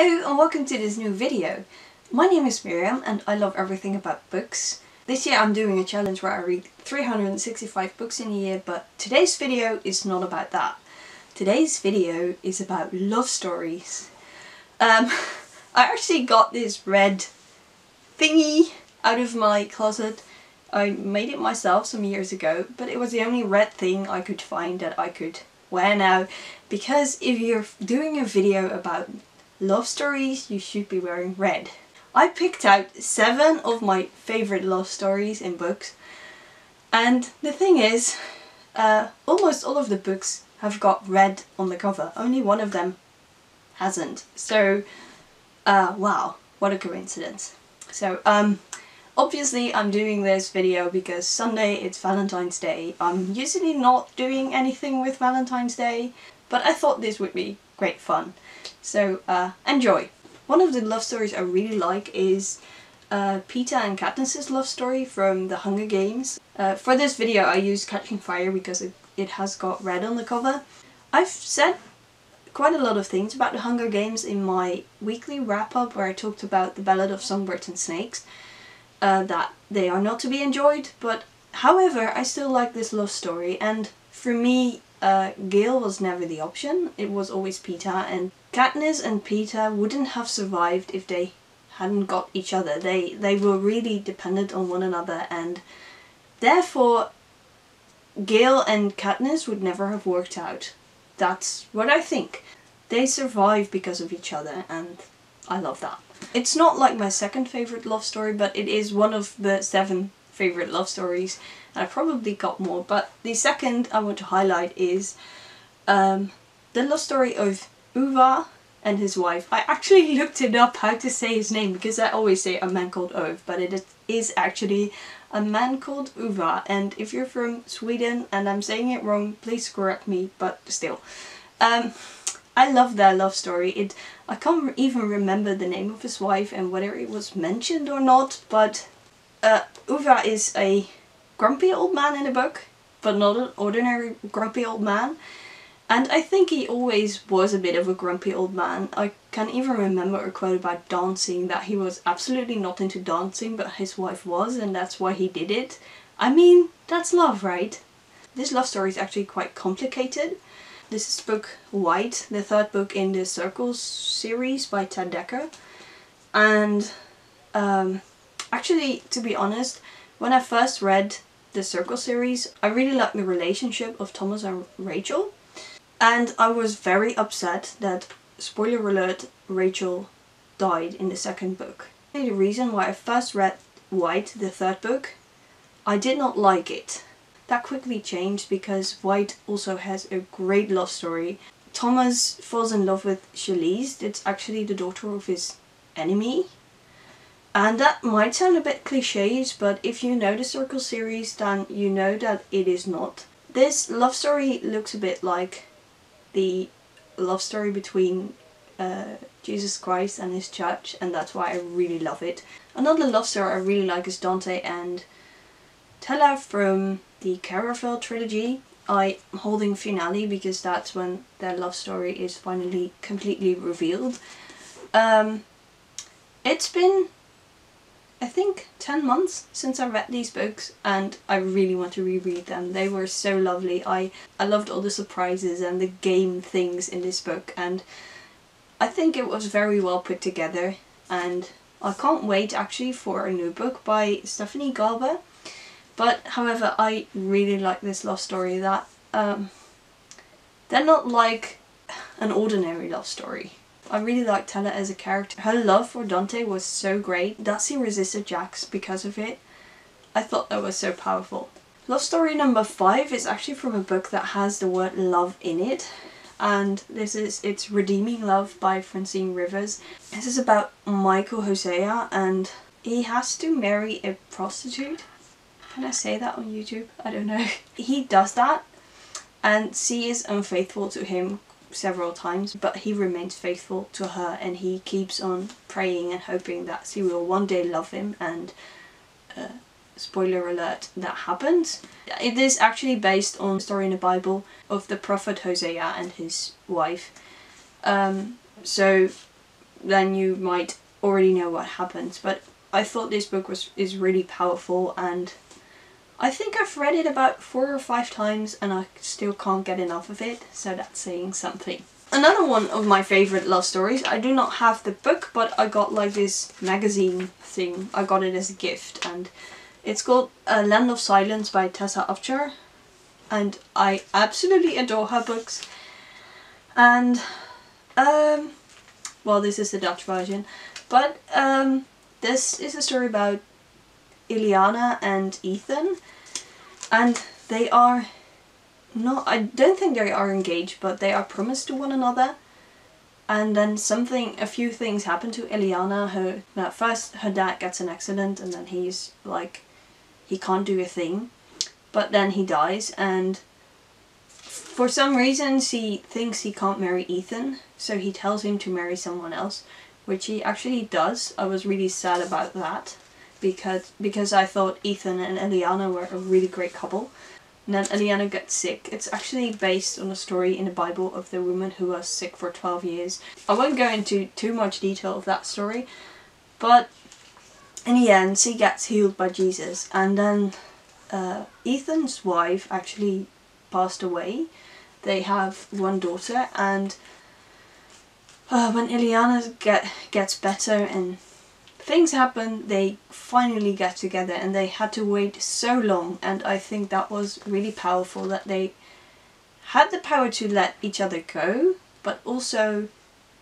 Hello and welcome to this new video. My name is Miriam and I love everything about books. This year I'm doing a challenge where I read 365 books in a year, but today's video is not about that. Today's video is about love stories. I actually got this red thingy out of my closet. I made it myself some years ago, but it was the only red thing I could find that I could wear now, because if you're doing a video about love stories, you should be wearing red. I picked out 7 of my favourite love stories in books, and the thing is, almost all of the books have got red on the cover. Only one of them hasn't. So, wow, what a coincidence. So, obviously I'm doing this video because Sunday it's Valentine's Day. I'm usually not doing anything with Valentine's Day, but I thought this would be great fun. So enjoy! One of the love stories I really like is Peeta and Katniss's love story from the Hunger Games. For this video I used Catching Fire because it has got red on the cover. I've said quite a lot of things about the Hunger Games in my weekly wrap-up where I talked about the Ballad of Songbirds and Snakes. That they are not to be enjoyed, but however I still like this love story, and for me Gale was never the option. It was always Peeta, and Katniss and Peeta wouldn't have survived if they hadn't got each other. They were really dependent on one another, and therefore Gale and Katniss would never have worked out. That's what I think. They survived because of each other, and I love that. It's not like my second favourite love story, but it is one of the 7 favourite love stories. And I probably got more, but the second I want to highlight is the love story of Uva and his wife. I actually looked it up how to say his name because I always say a man called Ove, but it is actually a man called Uva. And if you're from Sweden and I'm saying it wrong, please correct me, but still. I love their love story. I can't even remember the name of his wife and whether it was mentioned or not, but Uva is a grumpy old man in the book, but not an ordinary grumpy old man. And I think he always was a bit of a grumpy old man. I can even remember a quote about dancing, that he was absolutely not into dancing, but his wife was, and that's why he did it. I mean, that's love, right? This love story is actually quite complicated. This is book White, the 3rd book in the Circles series by Ted Dekker. And actually, to be honest, when I first read the Circle series, I really liked the relationship of Thomas and Rachel. And I was very upset that, spoiler alert, Rachel died in the 2nd book. The reason why I first read White, the 3rd book, I did not like it. That quickly changed because White also has a great love story. Thomas falls in love with Shalise. It's actually the daughter of his enemy. And that might sound a bit cliché, but if you know the Circle series, then you know that it is not. This love story looks a bit like the love story between Jesus Christ and his church, and that's why I really love it. Another love story I really like is Dante and Tella from the Caravel trilogy. I'm holding finale because that's when their love story is finally completely revealed. It's been, I think, 10 months since I read these books, and I really want to reread them. They were so lovely. I loved all the surprises and the game things in this book, and I think it was very well put together, and I can't wait actually for a new book by Stephanie Garber. But however, I really like this love story, that they're not like an ordinary love story. I really like Tella as a character. Her love for Dante was so great that she resisted Jax because of it. I thought that was so powerful. Love story number 5 is actually from a book that has the word love in it. And this is It's Redeeming Love by Francine Rivers. This is about Michael Hosea, and he has to marry a prostitute. Can I say that on YouTube? I don't know. He does that, and she is unfaithful to him several times, but he remains faithful to her, and he keeps on praying and hoping that she will one day love him, and spoiler alert, that happens. It is actually based on a story in the Bible of the prophet Hosea and his wife. So then you might already know what happens. But I thought this book is really powerful, and I think I've read it about 4 or 5 times and I still can't get enough of it, so that's saying something. Another one of my favourite love stories, I do not have the book, but I got like this magazine thing. I got it as a gift, and it's called Land of Silence by Tessa Upchar, and I absolutely adore her books. And well, this is the Dutch version, but this is a story about Ileana and Ethan, and they are not, I don't think they are engaged, but they are promised to one another. And then a few things happen to Ileana. First her dad gets an accident, and then he's like, he can't do a thing, but then he dies, and for some reason she thinks he can't marry Ethan, so he tells him to marry someone else, which he actually does. I was really sad about that, because I thought Ethan and Ileana were a really great couple. And then Ileana gets sick. It's actually based on a story in the Bible of the woman who was sick for 12 years. I won't go into too much detail of that story, but in the end she gets healed by Jesus. And then Ethan's wife actually passed away. They have one daughter, and when Ileana gets better and things happen, they finally get together, and they had to wait so long, and I think that was really powerful, that they had the power to let each other go, but also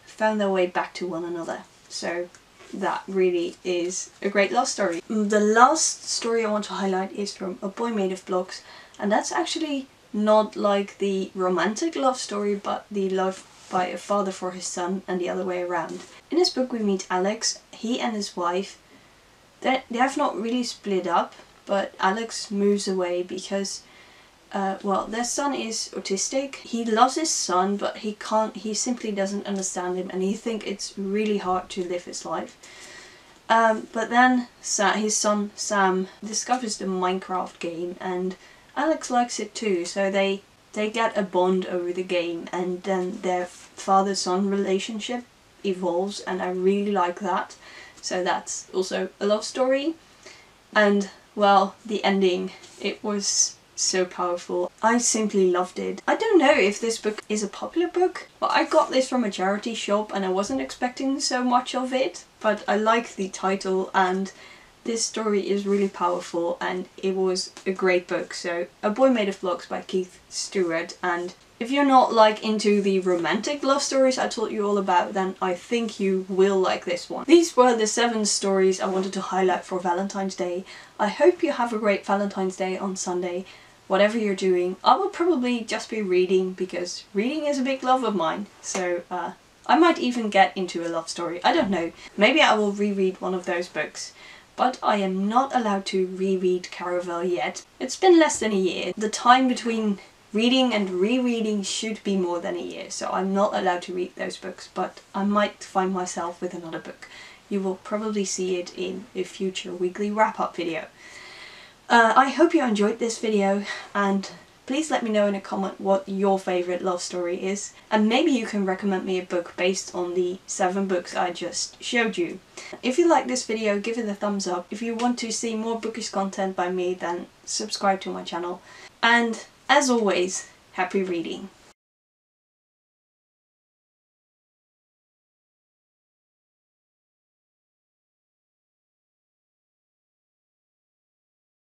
found their way back to one another. So that really is a great love story. The last story I want to highlight is from A Boy Made of Blocks, and that's actually not like the romantic love story, but the love by a father for his son and the other way around. In this book we meet Alex. He and his wife, they have not really split up, but Alex moves away because well, their son is autistic. He loves his son, but he simply doesn't understand him, and he thinks it's really hard to live his life. But then his son Sam discovers the Minecraft game, and Alex likes it too, so they get a bond over the game, and then their father-son relationship evolves, and I really like that. So that's also a love story. And well, the ending, it was so powerful. I simply loved it. I don't know if this book is a popular book, but I got this from a charity shop and I wasn't expecting so much of it, but I like the title, and this story is really powerful, and it was a great book. So A Boy Made of Blocks by Keith Stewart. And if you're not like into the romantic love stories I told you all about, then I think you will like this one. These were the 7 stories I wanted to highlight for Valentine's Day. I hope you have a great Valentine's Day on Sunday. Whatever you're doing, I will probably just be reading, because reading is a big love of mine. So I might even get into a love story. I don't know. Maybe I will reread one of those books. But I am not allowed to reread Caravel yet. It's been less than a year. The time between reading and rereading should be more than a year, so I'm not allowed to read those books, but I might find myself with another book. You will probably see it in a future weekly wrap-up video. I hope you enjoyed this video, and please let me know in a comment what your favourite love story is, and maybe you can recommend me a book based on the 7 books I just showed you. If you like this video, give it a thumbs up. If you want to see more bookish content by me, then subscribe to my channel. And as always, happy reading!